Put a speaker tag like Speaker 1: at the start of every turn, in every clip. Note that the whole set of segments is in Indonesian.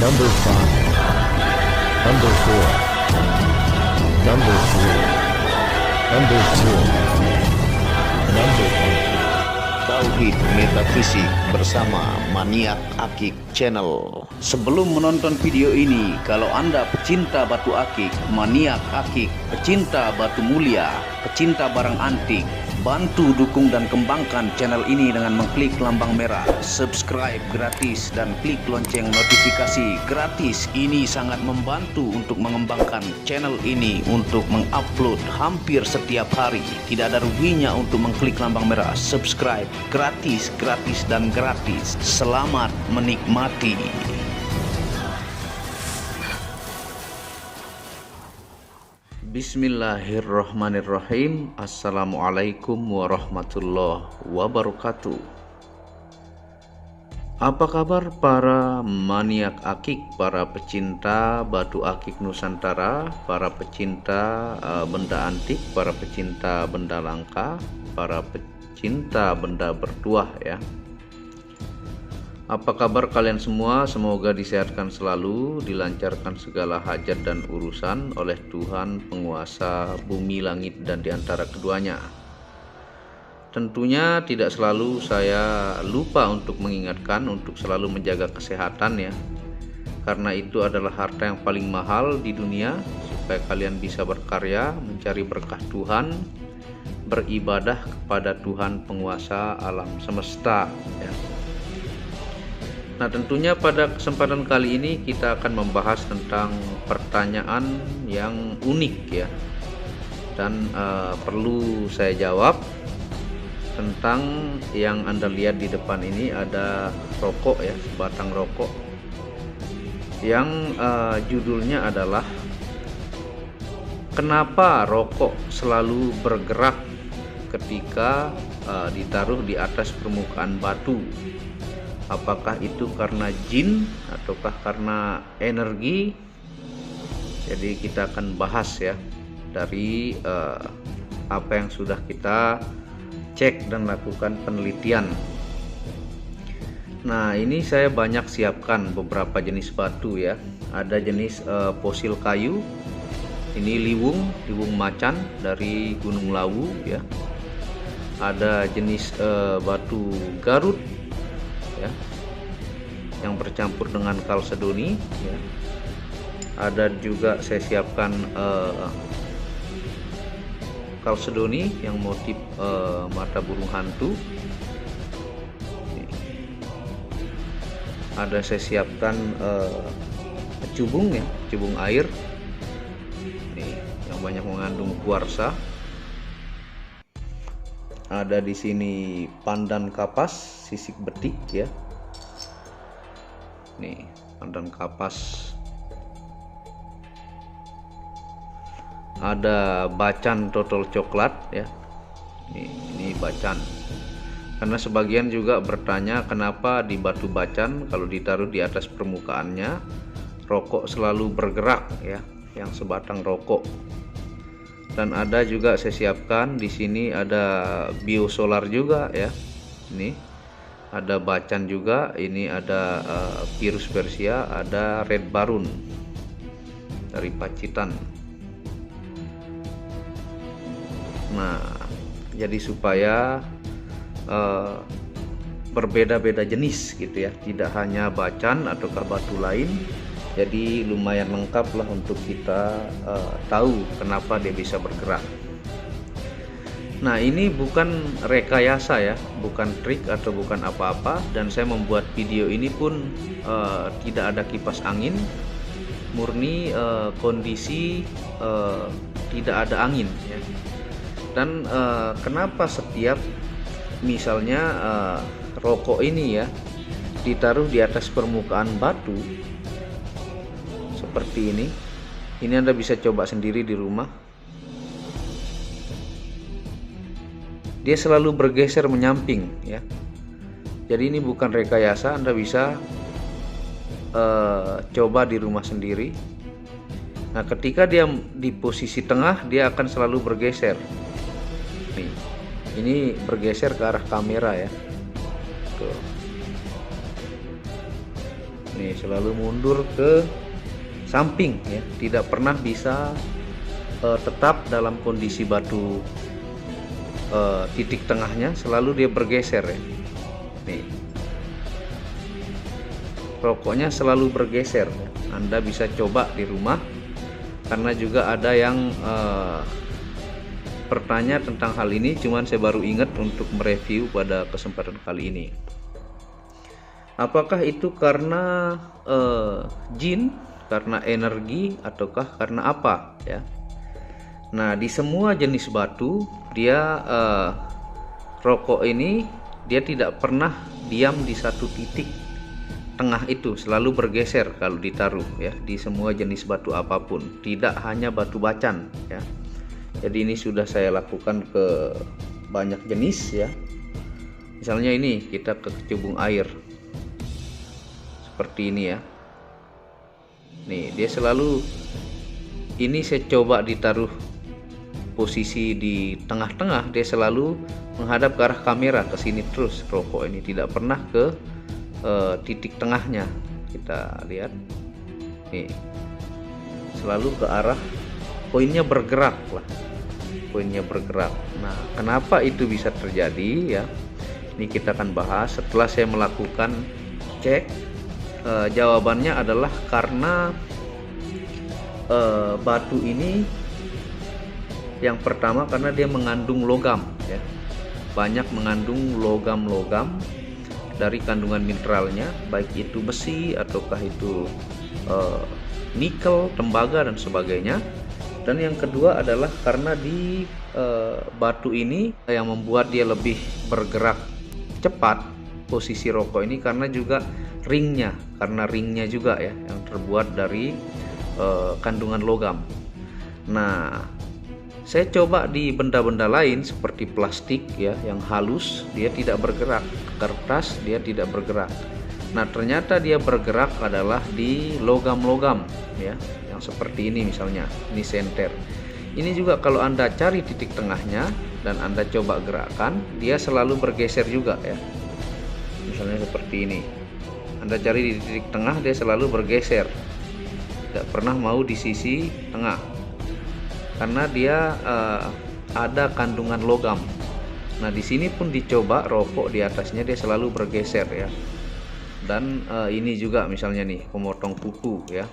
Speaker 1: Number 5, Number 4, Number 3, Number 2, Number 1.
Speaker 2: Tauhid Metafisik bersama Maniak Akik Channel. Sebelum menonton video ini, kalau Anda pecinta batu akik, maniak akik, pecinta batu mulia, pecinta barang antik, bantu dukung dan kembangkan channel ini dengan mengklik lambang merah, subscribe gratis dan klik lonceng notifikasi gratis. Ini sangat membantu untuk mengembangkan channel ini untuk mengupload hampir setiap hari. Tidak ada ruginya untuk mengklik lambang merah, subscribe gratis dan gratis. Selamat menikmati. Bismillahirrahmanirrahim. Assalamualaikum warahmatullahi wabarakatuh. Apa kabar para maniak akik, para pecinta batu akik Nusantara, para pecinta benda antik, para pecinta benda langka, para pecinta benda bertuah ya. Apa kabar kalian semua? Semoga disehatkan selalu, dilancarkan segala hajat dan urusan oleh Tuhan penguasa bumi, langit, dan diantara keduanya. Tentunya tidak selalu saya lupa untuk mengingatkan untuk selalu menjaga kesehatan ya. Karena itu adalah harta yang paling mahal di dunia, supaya kalian bisa berkarya, mencari berkah Tuhan, beribadah kepada Tuhan penguasa alam semesta ya. Nah, tentunya pada kesempatan kali ini kita akan membahas tentang pertanyaan yang unik ya, dan perlu saya jawab tentang yang Anda lihat di depan ini. Ada rokok ya, sebatang rokok yang judulnya adalah kenapa rokok selalu bergerak ketika ditaruh di atas permukaan batu. Apakah itu karena jin ataukah karena energi? Jadi kita akan bahas ya dari apa yang sudah kita cek dan lakukan penelitian. Nah, ini saya banyak siapkan beberapa jenis batu ya. Ada jenis fosil kayu. Ini liwung macan dari Gunung Lawu ya. Ada jenis batu Garut ya, yang bercampur dengan kalsedoni ya. Ada juga saya siapkan kalsedoni yang motif mata burung hantu. Ada saya siapkan cubung ya, cubung air nih, yang banyak mengandung kuarsa. Ada di sini pandan kapas sisik betik ya. Nih, pandan kapas. Ada bacan totol coklat ya. Ini bacan. Karena sebagian juga bertanya kenapa di batu bacan kalau ditaruh di atas permukaannya rokok selalu bergerak ya, yang sebatang rokok. Dan ada juga saya siapkan di sini ada biosolar juga ya. Ini ada bacan juga, ini ada Virus Persia, ada red barun dari Pacitan. Nah, jadi supaya berbeda-beda jenis gitu ya, tidak hanya bacan ataukah batu lain. Jadi lumayan lengkap lah untuk kita tahu kenapa dia bisa bergerak. Nah, ini bukan rekayasa ya, bukan trik atau bukan apa-apa. Dan saya membuat video ini pun tidak ada kipas angin, murni kondisi tidak ada angin ya. Dan kenapa setiap misalnya rokok ini ya ditaruh di atas permukaan batu seperti ini Anda bisa coba sendiri di rumah. Dia selalu bergeser menyamping ya. Jadi ini bukan rekayasa, Anda bisa coba di rumah sendiri. Nah, ketika dia di posisi tengah, dia akan selalu bergeser. Nih, ini bergeser ke arah kamera ya. Tuh. nih, selalu mundur ke samping ya, tidak pernah bisa tetap dalam kondisi batu titik tengahnya, selalu dia bergeser ya. Nih, rokoknya selalu bergeser ya. Anda bisa coba di rumah, karena juga ada yang bertanya tentang hal ini, cuman saya baru ingat untuk mereview pada kesempatan kali ini. Apakah itu karena jin, karena energi, ataukah karena apa ya? Nah, di semua jenis batu dia rokok ini dia tidak pernah diam di satu titik tengah itu, selalu bergeser kalau ditaruh ya, di semua jenis batu apapun, tidak hanya batu bacan ya. Jadi ini sudah saya lakukan ke banyak jenis ya. Misalnya ini kita ke kecubung air seperti ini ya. Nih, dia selalu, ini saya coba ditaruh posisi di tengah-tengah, dia selalu menghadap ke arah kamera, ke sini terus rokok ini, tidak pernah ke titik tengahnya. Kita lihat nih, selalu ke arah poinnya, bergerak lah, poinnya bergerak. Nah, kenapa itu bisa terjadi ya? Ini kita akan bahas setelah saya melakukan cek. Jawabannya adalah karena batu ini, yang pertama karena dia mengandung logam ya, banyak mengandung logam-logam dari kandungan mineralnya, baik itu besi ataukah itu nikel, tembaga dan sebagainya. Dan yang kedua adalah karena di batu ini yang membuat dia lebih bergerak cepat posisi rokok ini, karena juga ringnya, juga ya yang terbuat dari kandungan logam. Nah, saya coba di benda-benda lain seperti plastik ya, yang halus, dia tidak bergerak, kertas dia tidak bergerak. Nah, ternyata dia bergerak adalah di logam-logam ya, yang seperti ini misalnya, ini senter. Ini juga kalau Anda cari titik tengahnya dan Anda coba gerakan, dia selalu bergeser juga ya. Misalnya seperti ini, Anda cari di titik tengah, dia selalu bergeser, tidak pernah mau di sisi tengah, karena dia ada kandungan logam. Nah, di sini pun dicoba rokok di atasnya, dia selalu bergeser ya. Dan ini juga misalnya nih, pemotong kuku ya,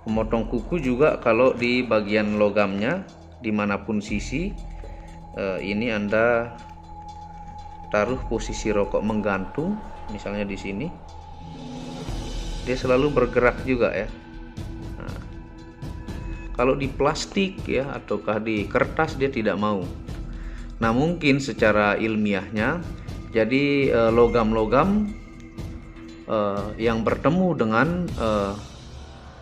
Speaker 2: pemotong kuku juga kalau di bagian logamnya dimanapun sisi, ini Anda taruh posisi rokok menggantung, misalnya di sini, dia selalu bergerak juga ya. Nah, kalau di plastik ya ataukah di kertas dia tidak mau. Nah, mungkin secara ilmiahnya, jadi logam-logam yang bertemu dengan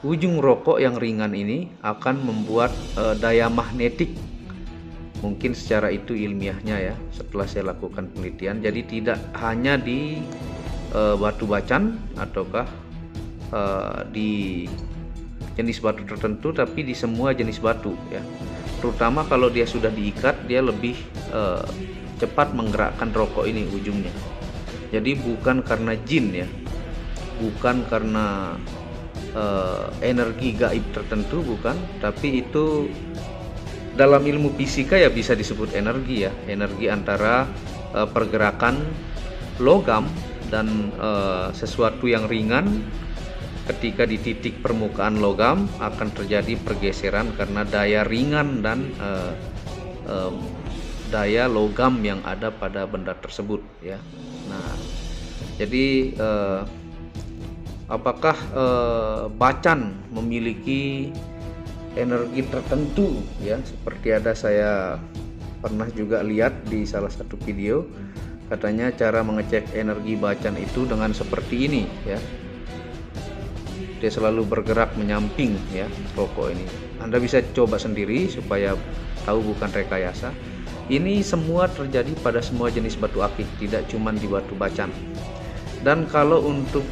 Speaker 2: ujung rokok yang ringan ini akan membuat daya magnetik. Mungkin secara itu ilmiahnya ya, setelah saya lakukan penelitian. Jadi tidak hanya di batu bacan ataukah di jenis batu tertentu, tapi di semua jenis batu ya. Terutama kalau dia sudah diikat, dia lebih cepat menggerakkan rokok ini ujungnya. Jadi bukan karena jin ya, bukan karena energi gaib tertentu, bukan, tapi itu dalam ilmu fisika ya bisa disebut energi ya, energi antara pergerakan logam dan sesuatu yang ringan. Ketika di titik permukaan logam akan terjadi pergeseran karena daya ringan dan daya logam yang ada pada benda tersebut ya. Nah, jadi apakah bacan memiliki energi tertentu ya, seperti ada saya pernah juga lihat di salah satu video, katanya cara mengecek energi bacan itu dengan seperti ini ya, dia selalu bergerak menyamping ya rokok ini. Anda bisa coba sendiri supaya tahu, bukan rekayasa. Ini semua terjadi pada semua jenis batu akik, tidak cuma di batu bacan. Dan kalau untuk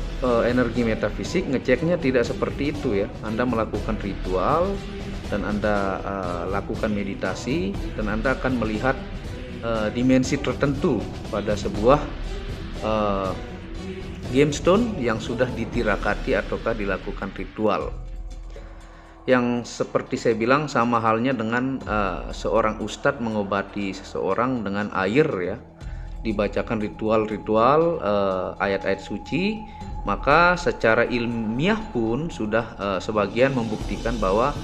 Speaker 2: energi metafisik, ngeceknya tidak seperti itu ya. Anda melakukan ritual dan Anda lakukan meditasi, dan Anda akan melihat dimensi tertentu pada sebuah gemstone yang sudah ditirakati ataukah dilakukan ritual. Yang seperti saya bilang sama halnya dengan seorang ustadz mengobati seseorang dengan air ya, dibacakan ritual-ritual ayat-ayat suci, maka secara ilmiah pun sudah sebagian membuktikan bahwa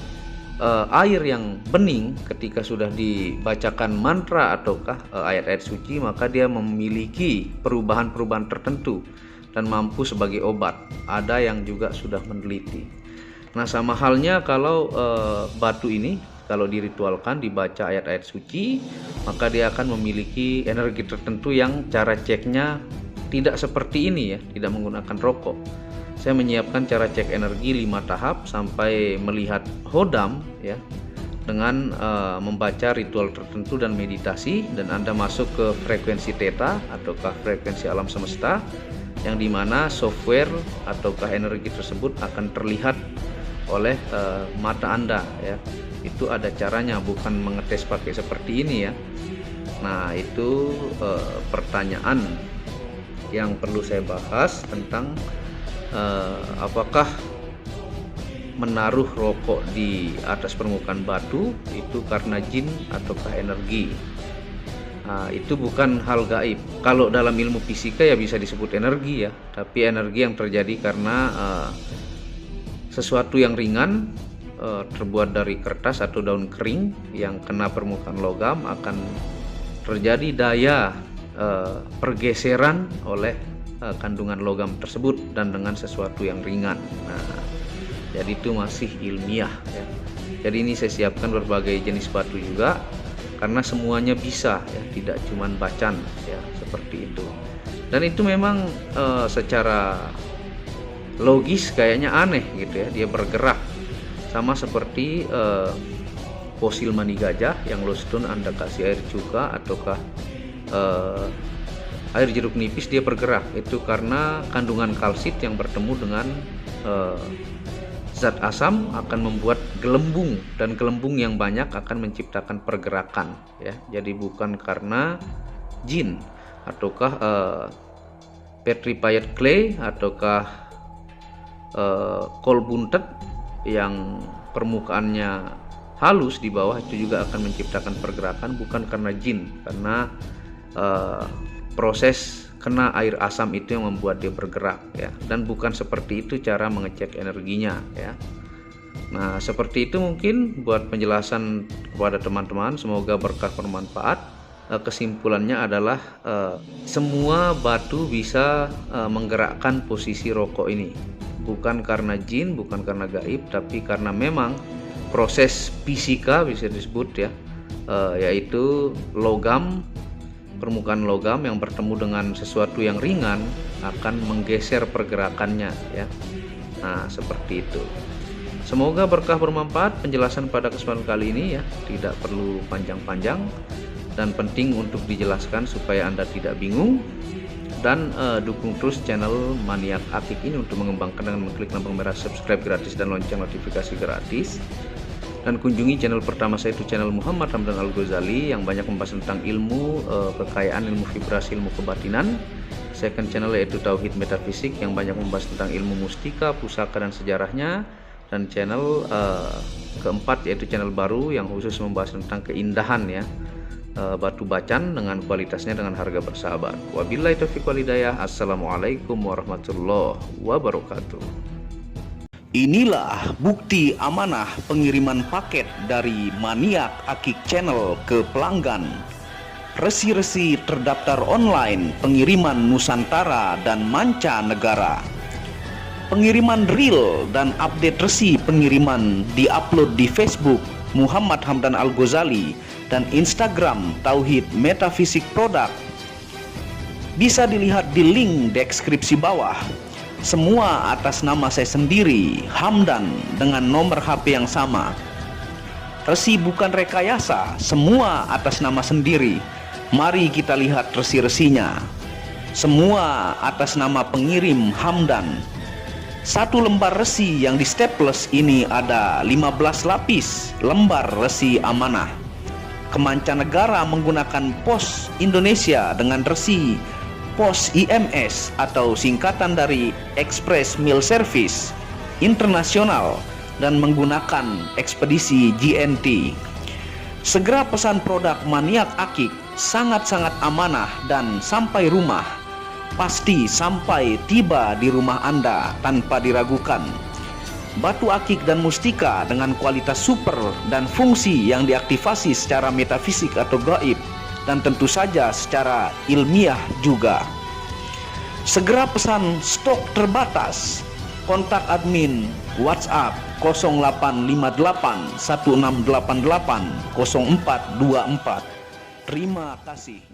Speaker 2: air yang bening ketika sudah dibacakan mantra ataukah ayat-ayat suci, maka dia memiliki perubahan-perubahan tertentu dan mampu sebagai obat. Ada yang juga sudah meneliti. Nah, sama halnya kalau batu ini kalau diritualkan, dibaca ayat-ayat suci, maka dia akan memiliki energi tertentu yang cara ceknya tidak seperti ini ya, tidak menggunakan rokok. Saya menyiapkan cara cek energi 5 tahap sampai melihat hodam ya, dengan membaca ritual tertentu dan meditasi, dan Anda masuk ke frekuensi theta ataukah frekuensi alam semesta, yang dimana software ataukah energi tersebut akan terlihat oleh mata Anda ya. Itu ada caranya, bukan mengetes pakai seperti ini ya. Nah, itu pertanyaan yang perlu saya bahas tentang apakah menaruh rokok di atas permukaan batu itu karena jin ataukah energi. Nah, itu bukan hal gaib. Kalau dalam ilmu fisika ya bisa disebut energi ya, tapi energi yang terjadi karena sesuatu yang ringan terbuat dari kertas atau daun kering yang kena permukaan logam akan terjadi daya pergeseran oleh kandungan logam tersebut dan dengan sesuatu yang ringan. Nah, jadi itu masih ilmiah ya. Jadi ini saya siapkan berbagai jenis batu juga karena semuanya bisa ya, tidak cuman bacan ya, seperti itu. Dan itu memang secara logis kayaknya aneh gitu ya, dia bergerak sama seperti fosil mani gajah yang low stone Anda kasih air cuka ataukah air jeruk nipis, dia bergerak. Itu karena kandungan kalsit yang bertemu dengan zat asam akan membuat gelembung, dan gelembung yang banyak akan menciptakan pergerakan ya. Jadi bukan karena jin ataukah petrified clay ataukah kol buntet yang permukaannya halus di bawah itu juga akan menciptakan pergerakan, bukan karena jin, karena proses kena air asam itu yang membuat dia bergerak ya, dan bukan seperti itu cara mengecek energinya ya. Nah, seperti itu mungkin buat penjelasan kepada teman-teman, semoga berkah bermanfaat. Kesimpulannya adalah semua batu bisa menggerakkan posisi rokok ini, bukan karena jin, bukan karena gaib, tapi karena memang proses fisika bisa disebut ya, yaitu logam, permukaan logam yang bertemu dengan sesuatu yang ringan akan menggeser pergerakannya ya. Nah, seperti itu. Semoga berkah bermanfaat penjelasan pada kesempatan kali ini ya, tidak perlu panjang-panjang dan penting untuk dijelaskan supaya Anda tidak bingung. Dan dukung terus channel Maniak Akik ini untuk mengembangkan dengan mengklik tombol merah subscribe gratis dan lonceng notifikasi gratis. Dan kunjungi channel pertama saya, itu channel Muhammad Hamdan Al-Ghazali yang banyak membahas tentang ilmu kekayaan, ilmu vibrasi, ilmu kebatinan. Second channel yaitu Tauhid Metafisik yang banyak membahas tentang ilmu mustika, pusaka dan sejarahnya. Dan channel keempat yaitu channel baru yang khusus membahas tentang keindahan ya, batu bacan dengan kualitasnya dengan harga bersahabat. Wabillahi taufiq wal hidayah. Assalamualaikum warahmatullahi wabarakatuh.
Speaker 3: Inilah bukti amanah pengiriman paket dari Maniak Akik Channel ke pelanggan. Resi-resi terdaftar online pengiriman Nusantara dan mancanegara. Pengiriman real dan update resi pengiriman diupload di Facebook Muhammad Hamdan Al-Ghazali dan Instagram Tauhid Metafisik Produk. Bisa dilihat di link deskripsi bawah. Semua atas nama saya sendiri, Hamdan, dengan nomor HP yang sama. Resi bukan rekayasa, semua atas nama sendiri. Mari kita lihat resi-resinya. Semua atas nama pengirim Hamdan. Satu lembar resi yang di staples ini ada 15 lapis lembar resi amanah. Kemancanegara menggunakan pos Indonesia dengan resi pos IMS atau singkatan dari Express Mail Service Internasional dan menggunakan ekspedisi GNT. Segera pesan produk Maniak Akik, sangat-sangat amanah dan sampai rumah. Pasti sampai tiba di rumah Anda tanpa diragukan. Batu akik dan mustika dengan kualitas super dan fungsi yang diaktifasi secara metafisik atau gaib dan tentu saja secara ilmiah juga. Segera pesan, stok terbatas. Kontak admin WhatsApp 0858 1688 0424. Terima kasih.